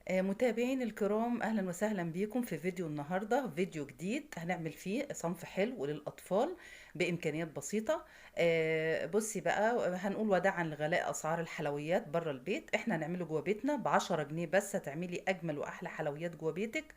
متابعين الكرام، اهلا وسهلا بيكم في فيديو النهارده. فيديو جديد هنعمل فيه صنف حلو للاطفال بامكانيات بسيطه. بصي بقى، هنقول وداعا لغلاء اسعار الحلويات بره البيت. احنا هنعمله جوه بيتنا ب10 جنيه بس، هتعملي اجمل واحلى حلويات جوه بيتك.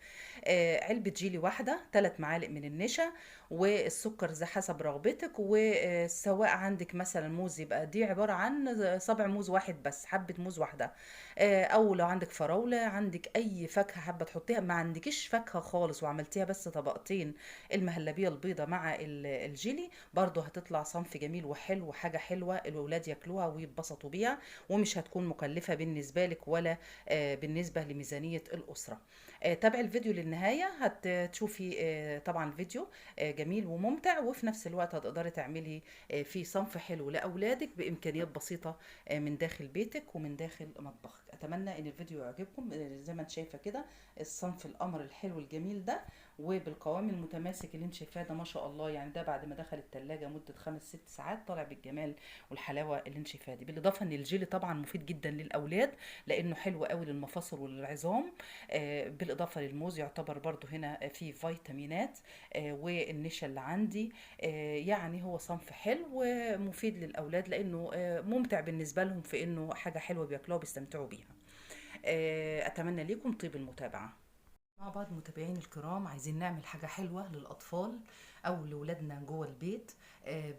علبه جيلي واحده، 3 معالق من النشا، والسكر زي حسب رغبتك. وسواء عندك مثلا موز، يبقى دي عباره عن صابع موز واحد بس، حبه موز واحده. او لو عندك فراولة، عندك اي فاكهة حابة تحطيها. ما عندكيش فاكهة خالص وعملتيها بس طبقتين المهلبية البيضة مع الجيلي، برضو هتطلع صنف جميل وحلو وحاجة حلوة الولاد ياكلوها ويتبسطوا بيها، ومش هتكون مكلفة بالنسبة لك ولا بالنسبة لميزانية الأسرة. تابع الفيديو للنهاية، هتشوفي طبعا الفيديو جميل وممتع، وفي نفس الوقت هتقدري تعملي فيه صنف حلو لأولادك بإمكانيات بسيطة من داخل بيتك ومن داخل مطبخك. اتمنى ان الفيديو يعجبكم. زي ما انت شايفه كده، الصنف القمر الحلو الجميل ده، وبالقوام المتماسك اللي انت شايفاه ده، ما شاء الله. يعني ده بعد ما دخل التلاجة مدة 5 6 ساعات طالع بالجمال والحلاوة اللي انت شايفاها دي. بالاضافة ان الجيلي طبعا مفيد جدا للاولاد، لانه حلو قوي للمفاصل وللعظام. بالاضافة للموز، يعتبر برضو هنا فيه فيتامينات. والنشا اللي عندي. يعني هو صنف حلو ومفيد للاولاد، لانه ممتع بالنسبه لهم، في انه حاجه حلوه بياكلوها وبيستمتعوا بيها. اتمنى لكم طيب المتابعه. مع بعض متابعين الكرام، عايزين نعمل حاجه حلوه للاطفال او لاولادنا جوه البيت،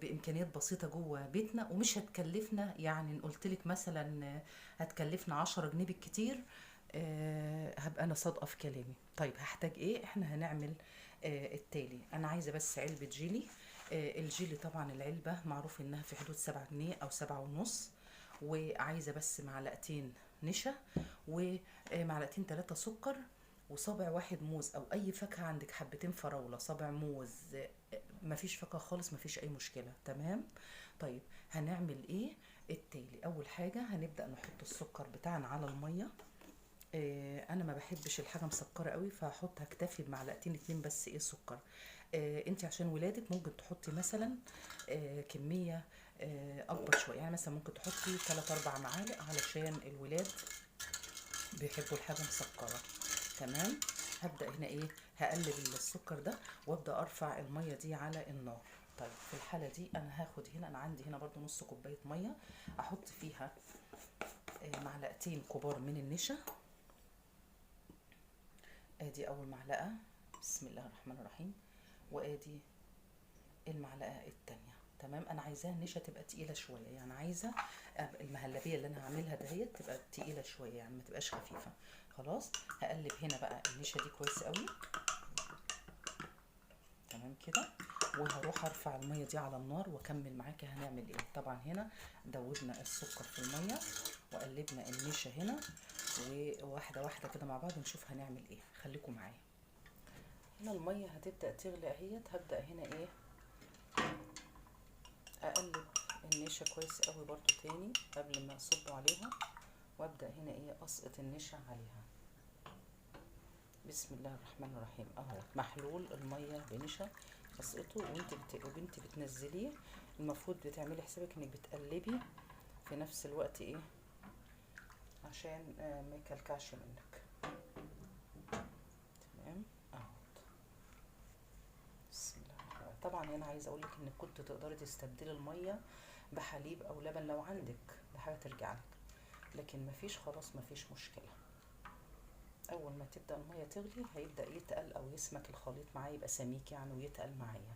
بامكانيات بسيطه جوه بيتنا، ومش هتكلفنا. يعني قلت لك مثلا هتكلفنا 10 جنيه بالكتير. هبقى انا صادقه في كلامي. طيب هحتاج ايه؟ احنا هنعمل التالي. انا عايزه بس علبه جيلي. الجيلي طبعا العلبه معروف انها في حدود 7 جنيه او 7 ونص. وعايزه بس معلقتين نشا، ومعلقتين 3 سكر، وصابع واحد موز او اي فاكهه عندك، حبتين فراوله، صابع موز. مفيش فاكهه خالص، مفيش اي مشكله، تمام. طيب هنعمل ايه؟ التالي، اول حاجه هنبدا نحط السكر بتاعنا على الميه. انا ما بحبش الحاجه مسكره قوي، فهحط، هكتفي بمعلقتين اتنين بس ايه سكر. انت عشان ولادك ممكن تحطي مثلا كميه اكبر شويه. يعني مثلا ممكن تحطي 3 4 معالق علشان الولاد بيحبوا الحاجه مسكره. تمام. هبدا هنا ايه، هقلب السكر ده وابدا ارفع الميه دي على النار. طيب في الحاله دي انا هاخد هنا، انا عندي هنا برضو نص كوبايه ميه، احط فيها معلقتين كبار من النشا. ادي اول معلقه، بسم الله الرحمن الرحيم. وادي المعلقه التانية. تمام. انا عايزاها النشا تبقى تقيله شويه، يعني عايزه المهلبيه اللي انا هعملها دهيت تبقى تقيله شويه، يعني ما تبقاش خفيفه. خلاص. هقلب هنا بقى النشا دي كويس قوي. تمام كده. وهروح ارفع الميه دي على النار واكمل معاكي هنعمل ايه. طبعا هنا دوبنا السكر في الميه وقلبنا النشا هنا، وواحده واحده كده مع بعض نشوف هنعمل ايه. خليكم معايا. هنا الميه هتبدا تغلي اهيت. هبدا هنا ايه، اقلب النشا كويس قوي برضو تاني قبل ما اصب عليها، وابدا هنا ايه اسقط النشا عليها. بسم الله الرحمن الرحيم. اهو محلول الميه بنشا اسقطه، وانت بتنزليه المفروض بتعملي حسابك انك بتقلبي في نفس الوقت ايه، عشان ما يكلكعش منك. تمام. اهو. بسم الله الرحمن الرحيم. طبعا انا عايزه اقول لك انك كنت تقدري تستبدلي الميه بحليب او لبن لو عندك، ده حاجه ترجع لك، لكن مفيش، خلاص مفيش مشكله. اول ما تبدا الميه تغلي هيبدا يتقل او يسمك الخليط معايا، يبقى سميك يعني ويتقل معايا.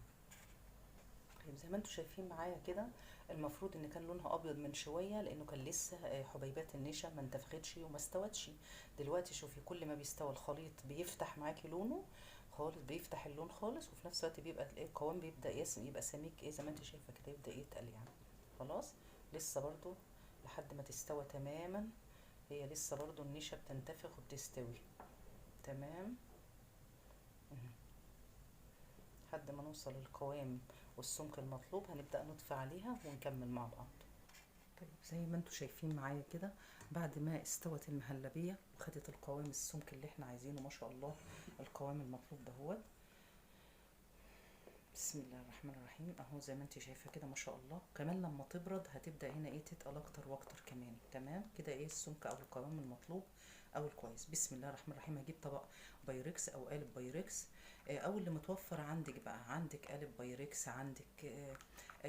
طيب زي ما انتم شايفين معايا كده، المفروض ان كان لونها ابيض من شويه، لانه كان لسه حبيبات النشا ما انتفختش وما استوتش. دلوقتي شوفي كل ما بيستوي الخليط بيفتح معاكي لونه خالص، بيفتح اللون خالص، وفي نفس الوقت بيبقى القوام بيبدا يبقى سميك ايه زي ما انت شايفه كده، يبدا يتقل يعني. خلاص. لسه برضو لحد ما تستوى تماما، هي لسه برضو النشا بتنتفخ وبتستوي. تمام. لحد ما نوصل للقوام والسمك المطلوب هنبدأ نطفي عليها ونكمل مع بعض. طيب زي ما انتم شايفين معايا كده، بعد ما استوت المهلبية وخدت القوام السمك اللي احنا عايزينه، ما شاء الله القوام المطلوب دهوت، بسم الله الرحمن الرحيم. اهو زي ما انت شايفه كده ما شاء الله. كمان لما تبرد هتبدا هنا ايه تتقل اكتر واكتر كمان. تمام كده ايه السمك او القوام المطلوب او الكويس. بسم الله الرحمن الرحيم. هجيب طبق بايركس او قالب بايركس، او اللي متوفر عندك بقى. عندك قالب بايركس، عندك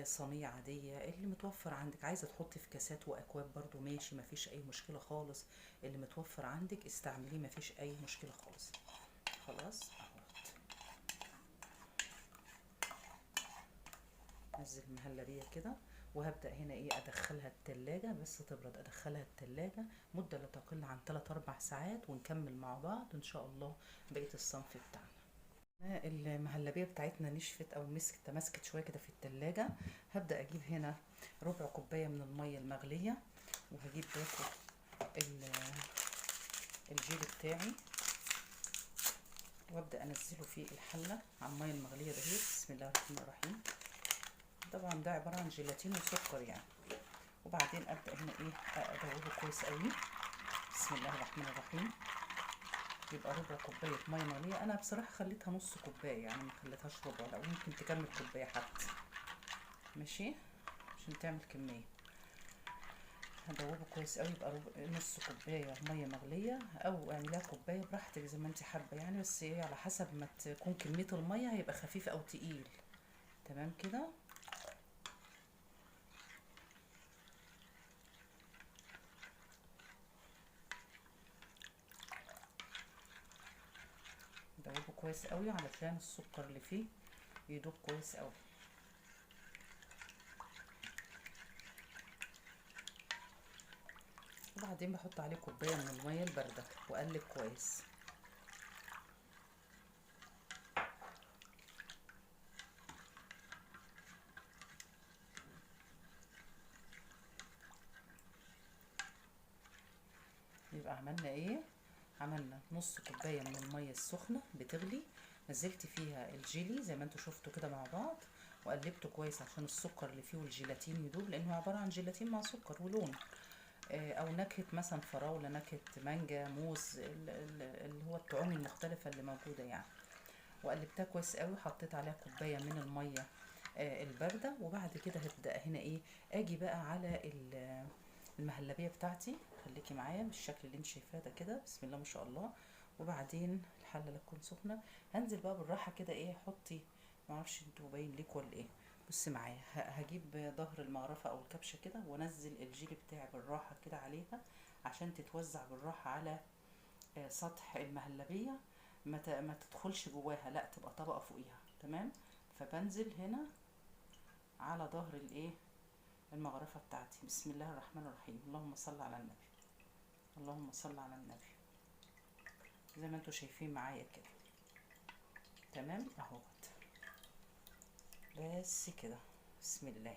صينيه عاديه، اللي متوفر عندك. عايزه تحطي في كاسات واكواب برضو ماشي، مفيش اي مشكله خالص. اللي متوفر عندك استعمليه، مفيش اي مشكله خالص. خلاص اهو. انزل المهلبية كده، وهبدأ هنا ايه ادخلها التلاجة بس تبرد. ادخلها التلاجة مدة لا تقل عن 3 4 ساعات، ونكمل مع بعض ان شاء الله بقية الصنف بتاعنا. المهلبية بتاعتنا نشفت او تماسكت شوية كده في التلاجة. هبدأ اجيب هنا ربع كوباية من المية المغلية، وهجيب باخد الجيل بتاعي، وابدأ انزله في الحلة على المية المغلية دهيت. بسم الله الرحمن الرحيم. طبعا ده عبارة عن جيلاتين وسكر يعني. وبعدين ابدا هنا ايه ادوبه كويس قوي. بسم الله الرحمن الرحيم. يبقى ربع كوبايه ميه مغليه. انا بصراحه خليتها نص كوبايه يعني، ما خليتهاش ربع، لو ممكن تكمل كوبايه حتى ماشي عشان تعمل كميه. هدوبه كويس قوي. يبقى نص كوبايه ميه مغليه، او اعمليها كوبايه براحتك زي ما انت حابه يعني، بس ايه على حسب ما تكون كميه الميه، هيبقى خفيف او تقيل. تمام كده. دوبه كويس قوي علشان السكر اللي فيه يدوب كويس قوي. وبعدين بحط عليه كوبايه من الميه البارده واقلب كويس. يبقى عملنا ايه؟ عملنا نص كوبايه من الميه السخنه بتغلي، نزلت فيها الجيلي زي ما انتوا شفتوا كده مع بعض، وقلبته كويس عشان السكر اللي فيه والجيلاتين يدوب، لانه عباره عن جيلاتين مع سكر ولون. او نكهه مثلا فراوله، نكهه مانجا، موز، اللي هو الطعوم المختلفه اللي موجوده يعني. وقلبتها كويس قوي. حطيت عليها كوبايه من الميه البارده. وبعد كده هبدا هنا ايه اجي بقى على المهلبيه بتاعتي. خليكي معايا بالشكل اللي انت شايفاه ده كده. بسم الله ما شاء الله. وبعدين الحله لا تكون سخنه. هنزل بقى بالراحه كده ايه. حطي، معرفش انتوا باين ليك ولا ايه. بصي معايا، هجيب ظهر المغرفه او الكبشه كده، وانزل الجيلي بتاعي بالراحه كده عليها عشان تتوزع بالراحه على سطح المهلبيه. ما تدخلش جواها، لا تبقى طبقه فوقيها. تمام. فبنزل هنا على ظهر الايه المغرفه بتاعتي. بسم الله الرحمن الرحيم. اللهم صل على النبي. اللهم صل على النبي. زي ما انتوا شايفين معايا كده. تمام اهوت. بس كده. بسم الله.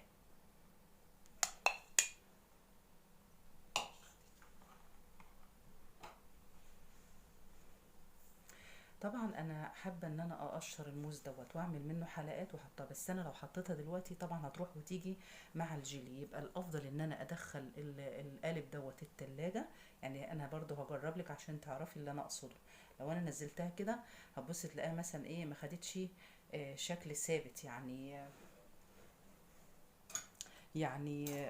طبعا انا حابه ان انا اقشر الموز دوت واعمل منه حلقات واحطها، بس انا لو حطيتها دلوقتي طبعا هتروح وتيجي مع الجيلي. يبقى الافضل ان انا ادخل القالب دوت التلاجة. يعني انا برضو هجرب لك عشان تعرفي اللي انا اقصده. لو انا نزلتها كده هتبص تلاقيها مثلا ايه ما خدتش شكل ثابت يعني.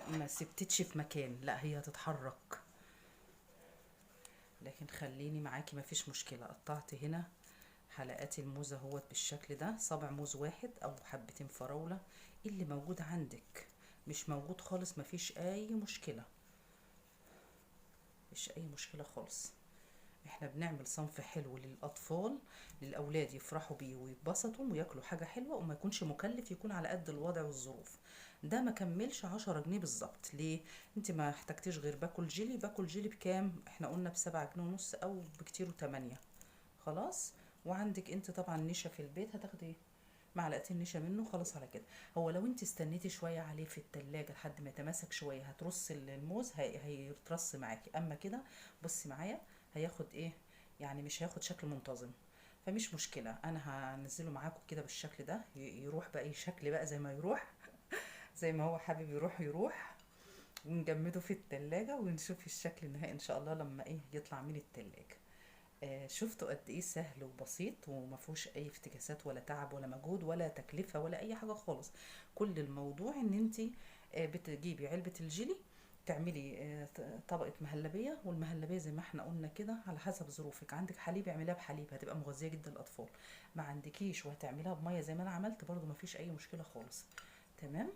ما سبتتش في مكان، لا هي هتتحرك. لكن خليني معاكي مفيش مشكلة. قطعت هنا حلقات الموز اهوت بالشكل ده. صابع موز واحد او حبتين فراولة اللي موجود عندك. مش موجود خالص مفيش اي مشكلة. مفيش اي مشكلة خالص. احنا بنعمل صنف حلو للاطفال، للاولاد يفرحوا بيه ويتبسطوا وياكلوا حاجة حلوة، وما يكونش مكلف، يكون على قد الوضع والظروف. ده ما كملش 10 جنيه بالظبط. ليه؟ انت ما احتجتيش غير باكل جيلي. باكل جيلي بكام؟ احنا قلنا ب7 جنيه ونص او بكتير و8. خلاص. وعندك انت طبعا نشا في البيت، هتاخدي معلقتين نشا منه. خلاص على كده. هو لو انت استنيتي شويه عليه في التلاجة لحد ما يتماسك شويه، هترص الموز هيترص معاكي. اما كده بصي معايا هياخد ايه يعني، مش هياخد شكل منتظم. فمش مشكله، انا هنزله معاكم كده بالشكل ده. يروح بقى اي شكل بقى زي ما يروح. زي ما هو حابب يروح يروح. ونجمده في التلاجة ونشوف الشكل النهائي ان شاء الله لما ايه يطلع من التلاجة. شفتوا قد ايه سهل وبسيط وما فيهوش اي افتكاسات ولا تعب ولا مجهود ولا تكلفة ولا اي حاجة خالص. كل الموضوع ان انت بتجيبي علبة الجيلي، تعملي طبقة مهلبية، والمهلبية زي ما احنا قلنا كده على حسب ظروفك. عندك حليب اعمليها بحليب هتبقى مغذية جدا للأطفال، ما عندكيش وهتعمليها بمية زي ما انا عملت برضو ما فيش اي مشكلة خالص. تمام.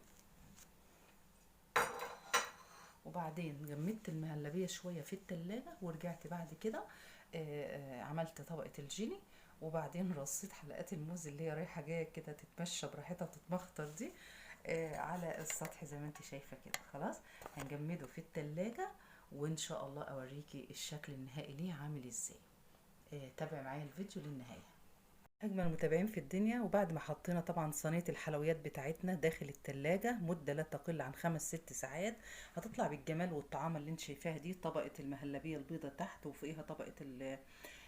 وبعدين جمدت المهلبية شوية في التلاجة ورجعت بعد كده عملت طبقة الجيلي، وبعدين رصيت حلقات الموز اللي هي رايحة جاية كده تتمشى براحتها وتتمخطر دي على السطح زي ما انت شايفة كده. خلاص هنجمده في التلاجة، وان شاء الله اوريكي الشكل النهائي ليه عامل ازاي. تابع معايا الفيديو للنهاية. أجمل متابعين في الدنيا، وبعد ما حطينا طبعا صينية الحلويات بتاعتنا داخل التلاجة مدة لا تقل عن 5 6 ساعات، هتطلع بالجمال والطعامة اللي انت شايفاها دي. طبقة المهلبية البيضة تحت وفوقيها طبقة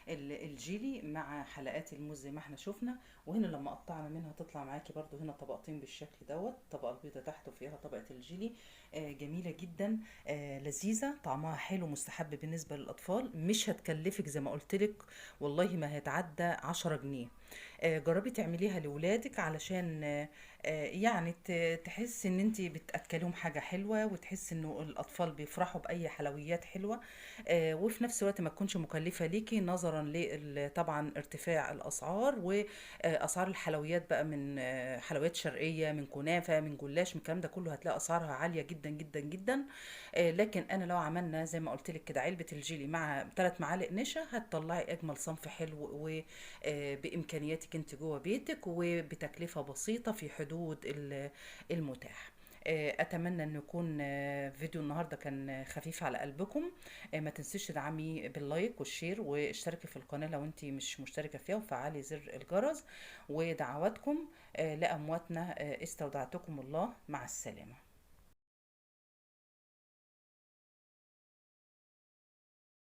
الجيلي مع حلقات الموز زي ما احنا شفنا. وهنا لما قطعنا منها تطلع معاكي برضو هنا طبقتين بالشكل دوت، طبقة البيضة تحت وفيها طبقة الجيلي. جميلة جدا، لذيذة، طعمها حلو مستحب بالنسبة للأطفال، مش هتكلفك زي ما قلتلك، والله ما هيتعدى 10 جنيه. جربي تعمليها لولادك علشان يعني تحس ان انت بتاكلهم حاجه حلوه، وتحس انه الاطفال بيفرحوا باي حلويات حلوه، وفي نفس الوقت ما تكونش مكلفه ليكي نظرا طبعا ارتفاع الاسعار واسعار الحلويات بقى، من حلويات شرقيه، من كنافه، من جلاش، من الكلام ده كله هتلاقي اسعارها عاليه جدا جدا جدا. لكن انا لو عملنا زي ما قلت لك كده علبه الجيلي مع 3 معالق نشا هتطلعي اجمل صنف حلو، وبامكانياتك انت جوه بيتك وبتكلفه بسيطه في حدود المتاح. اتمنى ان يكون فيديو النهارده كان خفيف على قلبكم. ما تنسيش تدعمي باللايك والشير واشتركي في القناه لو انت مش مشتركه فيها، وفعلي زر الجرس. ودعواتكم لامواتنا، استودعتكم الله، مع السلامه.